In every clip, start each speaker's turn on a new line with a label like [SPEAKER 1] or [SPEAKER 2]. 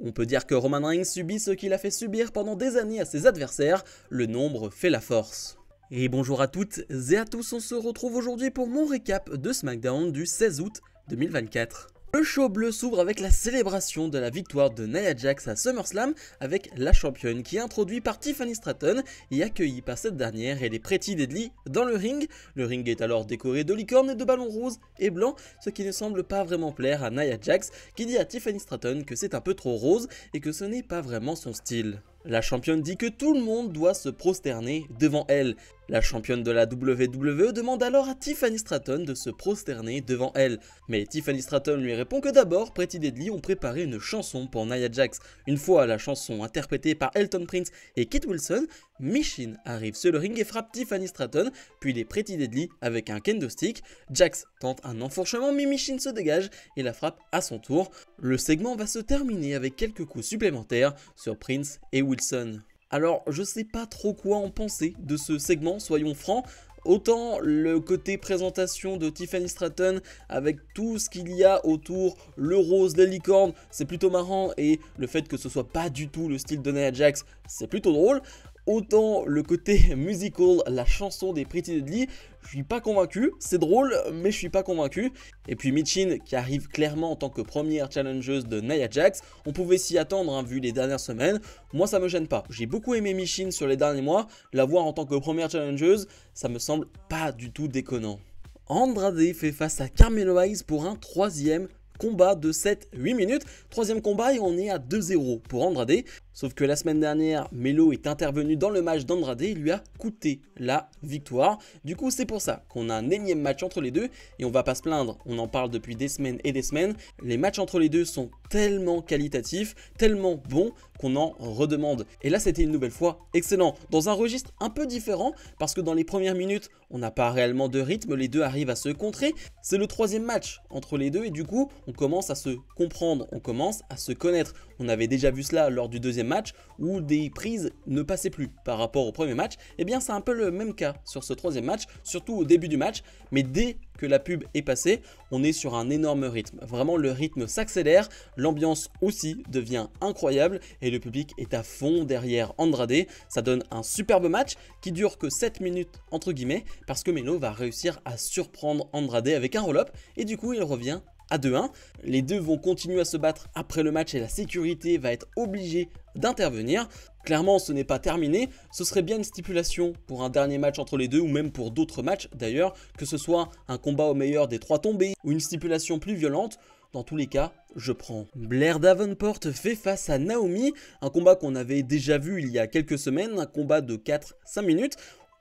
[SPEAKER 1] On peut dire que Roman Reigns subit ce qu'il a fait subir pendant des années à ses adversaires, le nombre fait la force. Et bonjour à toutes et à tous, on se retrouve aujourd'hui pour mon récap de SmackDown du 16 août 2024. Le show bleu s'ouvre avec la célébration de la victoire de Nia Jax à SummerSlam avec la championne qui est introduite par Tiffany Stratton et accueillie par cette dernière et les Pretty Deadly dans le ring. Le ring est alors décoré de licornes et de ballons roses et blancs, ce qui ne semble pas vraiment plaire à Nia Jax qui dit à Tiffany Stratton que c'est un peu trop rose et que ce n'est pas vraiment son style. La championne dit que tout le monde doit se prosterner devant elle. La championne de la WWE demande alors à Tiffany Stratton de se prosterner devant elle. Mais Tiffany Stratton lui répond que d'abord, Pretty Deadly ont préparé une chanson pour Nia Jax. Une fois la chanson interprétée par Elton Prince et Kit Wilson, Michin arrive sur le ring et frappe Tiffany Stratton, puis les Pretty Deadly avec un kendo stick. Jax tente un enfourchement mais Michin se dégage et la frappe à son tour. Le segment va se terminer avec quelques coups supplémentaires sur Prince et Wilson. Alors je sais pas trop quoi en penser de ce segment, soyons francs. Autant le côté présentation de Tiffany Stratton avec tout ce qu'il y a autour, le rose, les licornes, c'est plutôt marrant, et le fait que ce soit pas du tout le style de Nia Jax, c'est plutôt drôle. Autant le côté musical, la chanson des Pretty Deadly, je suis pas convaincu, c'est drôle mais je suis pas convaincu. Et puis Michin qui arrive clairement en tant que première challengeuse de Nia Jax, on pouvait s'y attendre hein, vu les dernières semaines. Moi ça me gêne pas, j'ai beaucoup aimé Michin sur les derniers mois, la voir en tant que première challengeuse, ça me semble pas du tout déconnant. Andrade fait face à Carmelo Hayes pour un troisième combat de 7-8 minutes, troisième combat et on est à 2-0 pour Andrade. Sauf que la semaine dernière, Melo est intervenu dans le match d'Andrade et lui a coûté la victoire. Du coup, c'est pour ça qu'on a un énième match entre les deux et on va pas se plaindre. On en parle depuis des semaines et des semaines. Les matchs entre les deux sont tellement qualitatifs, tellement bons qu'on en redemande. Et là, c'était une nouvelle fois excellent. Dans un registre un peu différent parce que dans les premières minutes, on n'a pas réellement de rythme. Les deux arrivent à se contrer. C'est le troisième match entre les deux et du coup, on commence à se comprendre, on commence à se connaître. On avait déjà vu cela lors du deuxième match où des prises ne passaient plus par rapport au premier match. Et bien c'est un peu le même cas sur ce troisième match, surtout au début du match, mais dès que la pub est passée, on est sur un énorme rythme. Vraiment le rythme s'accélère, l'ambiance aussi devient incroyable et le public est à fond derrière Andrade. Ça donne un superbe match qui dure que 7 minutes entre guillemets parce que Melo va réussir à surprendre Andrade avec un roll-up et du coup il revient à 2-1. Les deux vont continuer à se battre après le match et la sécurité va être obligée d'intervenir. Clairement ce n'est pas terminé, ce serait bien une stipulation pour un dernier match entre les deux ou même pour d'autres matchs d'ailleurs, que ce soit un combat au meilleur des 3 tombés ou une stipulation plus violente. Dans tous les cas, je prends. Blair Davenport fait face à Naomi, un combat qu'on avait déjà vu il y a quelques semaines, un combat de 4-5 minutes.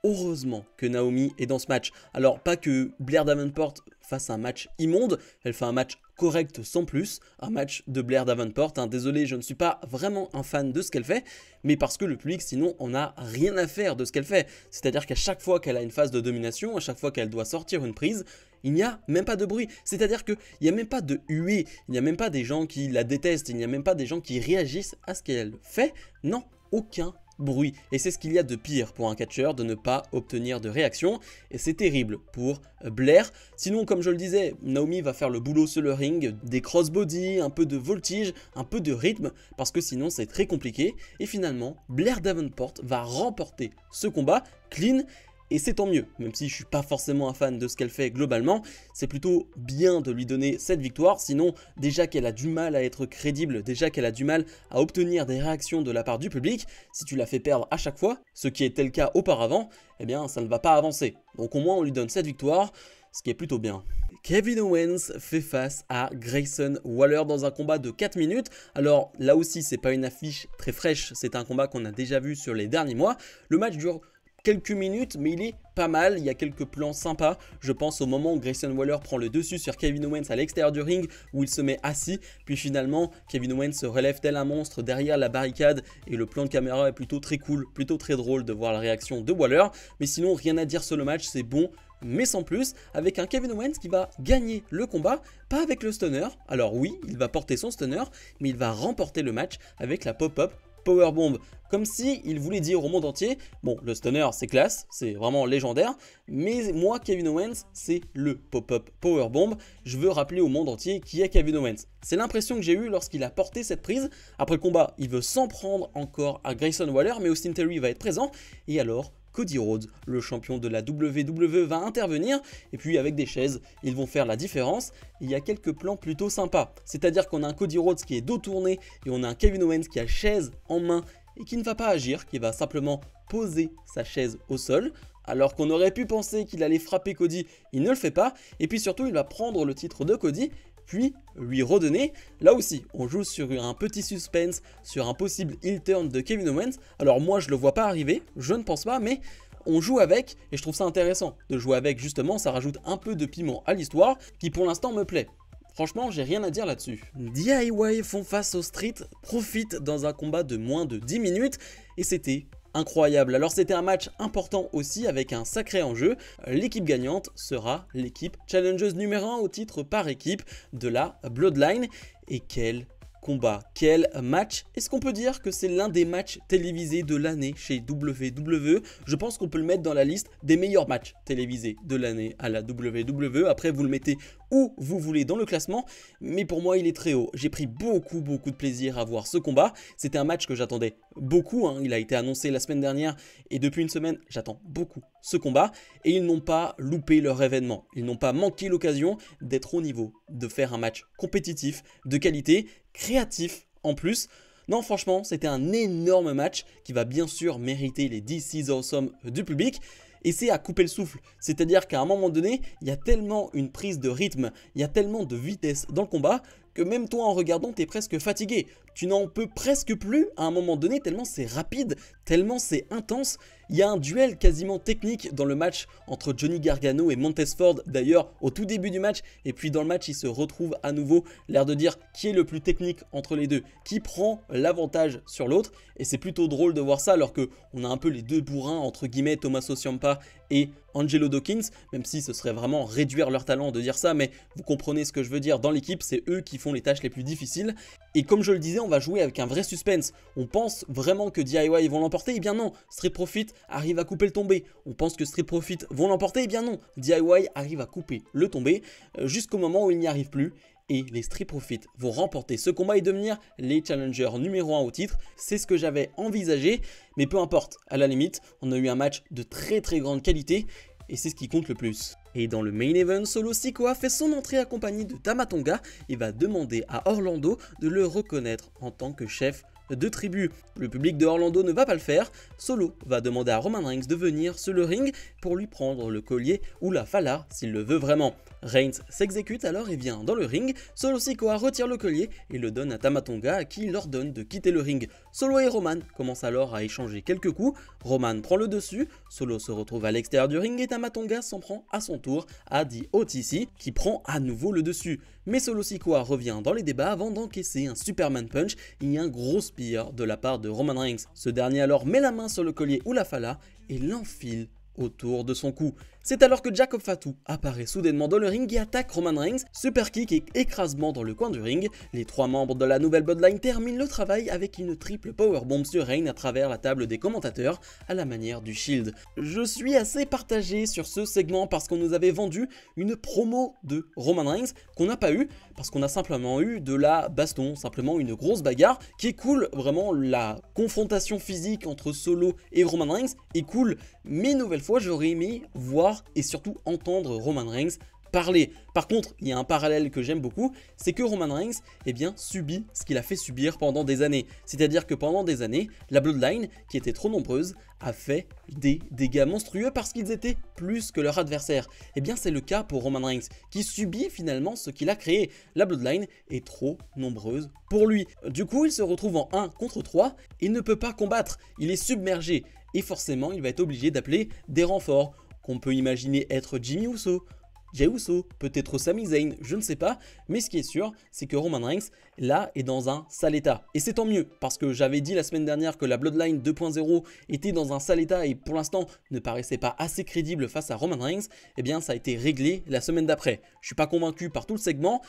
[SPEAKER 1] Heureusement que Naomi est dans ce match. Alors pas que Blair Davenport fasse un match immonde, elle fait un match correct sans plus, un match de Blair Davenport, hein. Désolé, je ne suis pas vraiment un fan de ce qu'elle fait, mais parce que le public sinon on n'a rien à faire de ce qu'elle fait. C'est-à-dire qu'à chaque fois qu'elle a une phase de domination, à chaque fois qu'elle doit sortir une prise, il n'y a même pas de bruit. C'est-à-dire qu'il n'y a même pas de huée, il n'y a même pas des gens qui la détestent, il n'y a même pas des gens qui réagissent à ce qu'elle fait. Non, aucun bruit. Et c'est ce qu'il y a de pire pour un catcheur de ne pas obtenir de réaction. Et c'est terrible pour Blair. Sinon, comme je le disais, Naomi va faire le boulot sur le ring, des crossbody, un peu de voltige, un peu de rythme, parce que sinon c'est très compliqué. Et finalement, Blair Davenport va remporter ce combat clean. Et c'est tant mieux, même si je suis pas forcément un fan de ce qu'elle fait globalement, c'est plutôt bien de lui donner cette victoire, sinon déjà qu'elle a du mal à être crédible, déjà qu'elle a du mal à obtenir des réactions de la part du public, si tu la fais perdre à chaque fois, ce qui était le cas auparavant, eh bien ça ne va pas avancer. Donc au moins on lui donne cette victoire, ce qui est plutôt bien. Kevin Owens fait face à Grayson Waller dans un combat de 4 minutes. Alors là aussi c'est pas une affiche très fraîche, c'est un combat qu'on a déjà vu sur les derniers mois. Le match dure quelques minutes mais il est pas mal, il y a quelques plans sympas. Je pense au moment où Grayson Waller prend le dessus sur Kevin Owens à l'extérieur du ring où il se met assis, puis finalement Kevin Owens se relève tel un monstre derrière la barricade et le plan de caméra est plutôt très cool, plutôt très drôle de voir la réaction de Waller. Mais sinon rien à dire sur le match, c'est bon mais sans plus, avec un Kevin Owens qui va gagner le combat, pas avec le stunner. Alors oui, il va porter son stunner, mais il va remporter le match avec la pop-up powerbomb, comme si il voulait dire au monde entier, bon, le stunner c'est classe, c'est vraiment légendaire, mais moi Kevin Owens c'est le pop-up powerbomb, je veux rappeler au monde entier qui est Kevin Owens. C'est l'impression que j'ai eue lorsqu'il a porté cette prise. Après le combat, il veut s'en prendre encore à Grayson Waller, mais Austin Theory va être présent, et alors Cody Rhodes, le champion de la WWE, va intervenir, et puis avec des chaises, ils vont faire la différence. Il y a quelques plans plutôt sympas, c'est-à-dire qu'on a un Cody Rhodes qui est dos tourné, et on a un Kevin Owens qui a chaise en main, et qui ne va pas agir, qui va simplement poser sa chaise au sol. Alors qu'on aurait pu penser qu'il allait frapper Cody, il ne le fait pas, et puis surtout il va prendre le titre de Cody, puis lui redonner. Là aussi, on joue sur un petit suspense, sur un possible heel turn de Kevin Owens. Alors moi, je le vois pas arriver, je ne pense pas, mais on joue avec, et je trouve ça intéressant de jouer avec justement, ça rajoute un peu de piment à l'histoire, qui pour l'instant me plaît. Franchement, j'ai rien à dire là-dessus. DIY font face au Street Profits dans un combat de moins de 10 minutes, et c'était incroyable. Alors c'était un match important aussi avec un sacré enjeu. L'équipe gagnante sera l'équipe challengeuse numéro 1 au titre par équipe de la Bloodline. Et quel combat, quel match. Est-ce qu'on peut dire que c'est l'un des matchs télévisés de l'année chez WWE? Je pense qu'on peut le mettre dans la liste des meilleurs matchs télévisés de l'année à la WWE. Après, vous le mettez où vous voulez dans le classement, mais pour moi, il est très haut. J'ai pris beaucoup de plaisir à voir ce combat. C'était un match que j'attendais beaucoup, hein. Il a été annoncé la semaine dernière et depuis une semaine, j'attends beaucoup ce combat. Et ils n'ont pas loupé leur événement. Ils n'ont pas manqué l'occasion d'être au niveau, de faire un match compétitif, de qualité, créatif en plus. Non, franchement, c'était un énorme match qui va bien sûr mériter les This is Awesome du public. Et c'est à couper le souffle, c'est-à-dire qu'à un moment donné, il y a tellement une prise de rythme, il y a tellement de vitesse dans le combat que même toi en regardant, tu es presque fatigué. Tu n'en peux presque plus à un moment donné tellement c'est rapide, tellement c'est intense. Il y a un duel quasiment technique dans le match entre Johnny Gargano et Montez Ford d'ailleurs au tout début du match. Et puis dans le match, ils se retrouvent à nouveau, l'air de dire qui est le plus technique entre les deux, qui prend l'avantage sur l'autre. Et c'est plutôt drôle de voir ça alors qu'on a un peu les deux bourrins entre guillemets, Tommaso Ciampa et Angelo Dawkins, même si ce serait vraiment réduire leur talent de dire ça, mais vous comprenez ce que je veux dire. Dans l'équipe, c'est eux qui font les tâches les plus difficiles. Et comme je le disais, on va jouer avec un vrai suspense. On pense vraiment que DIY vont l'emporter, et bien non, Street Profits arrive à couper le tombé. On pense que Street Profits vont l'emporter, et bien non, DIY arrive à couper le tombé jusqu'au moment où il n'y arrive plus. Et les Street Profits vont remporter ce combat et devenir les challengers numéro 1 au titre. C'est ce que j'avais envisagé, mais peu importe, à la limite, on a eu un match de très grande qualité et c'est ce qui compte le plus. Et dans le main event, Solo Sikoa fait son entrée accompagné de Tama Tonga et va demander à Orlando de le reconnaître en tant que chef de tribu. Le public de Orlando ne va pas le faire. Solo va demander à Roman Reigns de venir sur le ring pour lui prendre le collier ou la fala s'il le veut vraiment. Reigns s'exécute alors et vient dans le ring. Solo Sikoa retire le collier et le donne à Tama Tonga à qui il ordonne de quitter le ring. Solo et Roman commencent alors à échanger quelques coups. Roman prend le dessus. Solo se retrouve à l'extérieur du ring et Tama Tonga s'en prend à son tour à The OTC qui prend à nouveau le dessus. Mais Solo Sikoa revient dans les débats avant d'encaisser un Superman Punch. Il y a un gros spear de la part de Roman Reigns. Ce dernier alors met la main sur le collier ou la fala et l'enfile autour de son cou. C'est alors que Jacob Fatu apparaît soudainement dans le ring et attaque Roman Reigns, super kick et écrasement dans le coin du ring. Les trois membres de la nouvelle Bloodline terminent le travail avec une triple powerbomb sur Reigns à travers la table des commentateurs à la manière du Shield. Je suis assez partagé sur ce segment parce qu'on nous avait vendu une promo de Roman Reigns qu'on n'a pas eu parce qu'on a simplement eu de la baston, simplement une grosse bagarre qui est cool, vraiment la confrontation physique entre Solo et Roman Reigns est cool, mais une nouvelle fois j'aurais aimé voir et surtout entendre Roman Reigns parler. Par contre, il y a un parallèle que j'aime beaucoup, c'est que Roman Reigns subit ce qu'il a fait subir pendant des années. C'est-à-dire que pendant des années, la Bloodline, qui était trop nombreuse, a fait des dégâts monstrueux parce qu'ils étaient plus que leur adversaire. Et bien c'est le cas pour Roman Reigns, qui subit finalement ce qu'il a créé. La Bloodline est trop nombreuse pour lui. Du coup, il se retrouve en 1 contre 3 et ne peut pas combattre. Il est submergé et forcément, il va être obligé d'appeler des renforts. On peut imaginer être Jimmy Uso, Jey Uso, peut-être Sami Zayn, je ne sais pas, mais ce qui est sûr, c'est que Roman Reigns, là, est dans un sale état. Et c'est tant mieux, parce que j'avais dit la semaine dernière que la Bloodline 2.0 était dans un sale état et pour l'instant ne paraissait pas assez crédible face à Roman Reigns, eh bien ça a été réglé la semaine d'après. Je suis pas convaincu par tout le segment,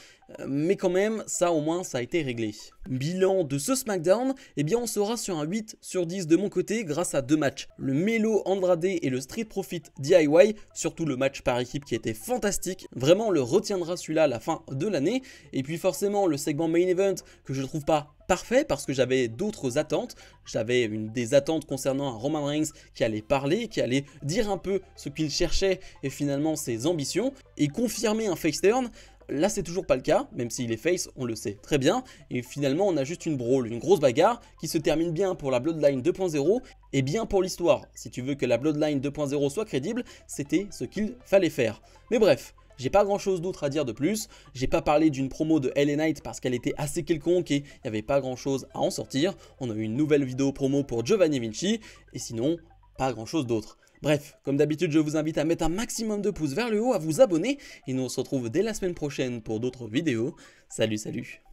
[SPEAKER 1] mais quand même, ça au moins, ça a été réglé. Bilan de ce SmackDown, eh bien on sera sur un 8 sur 10 de mon côté grâce à deux matchs. Le Melo Andrade et le Street Profit DIY, surtout le match par équipe qui était fantastique. Vraiment, on le retiendra celui-là à la fin de l'année. Et puis forcément, le segment Main Event que je ne trouve pas parfait parce que j'avais d'autres attentes. J'avais des attentes concernant un Roman Reigns qui allait parler, qui allait dire un peu ce qu'il cherchait et finalement ses ambitions et confirmer un face turn. Là, c'est toujours pas le cas, même s'il est face, on le sait très bien. Et finalement, on a juste une brawl, une grosse bagarre qui se termine bien pour la Bloodline 2.0 et bien pour l'histoire. Si tu veux que la Bloodline 2.0 soit crédible, c'était ce qu'il fallait faire. Mais bref, j'ai pas grand chose d'autre à dire de plus. J'ai pas parlé d'une promo de LA Knight parce qu'elle était assez quelconque et il n'y avait pas grand chose à en sortir. On a eu une nouvelle vidéo promo pour Giovanni Vinci et sinon, pas grand chose d'autre. Bref, comme d'habitude, je vous invite à mettre un maximum de pouces vers le haut, à vous abonner et nous on se retrouve dès la semaine prochaine pour d'autres vidéos. Salut, salut!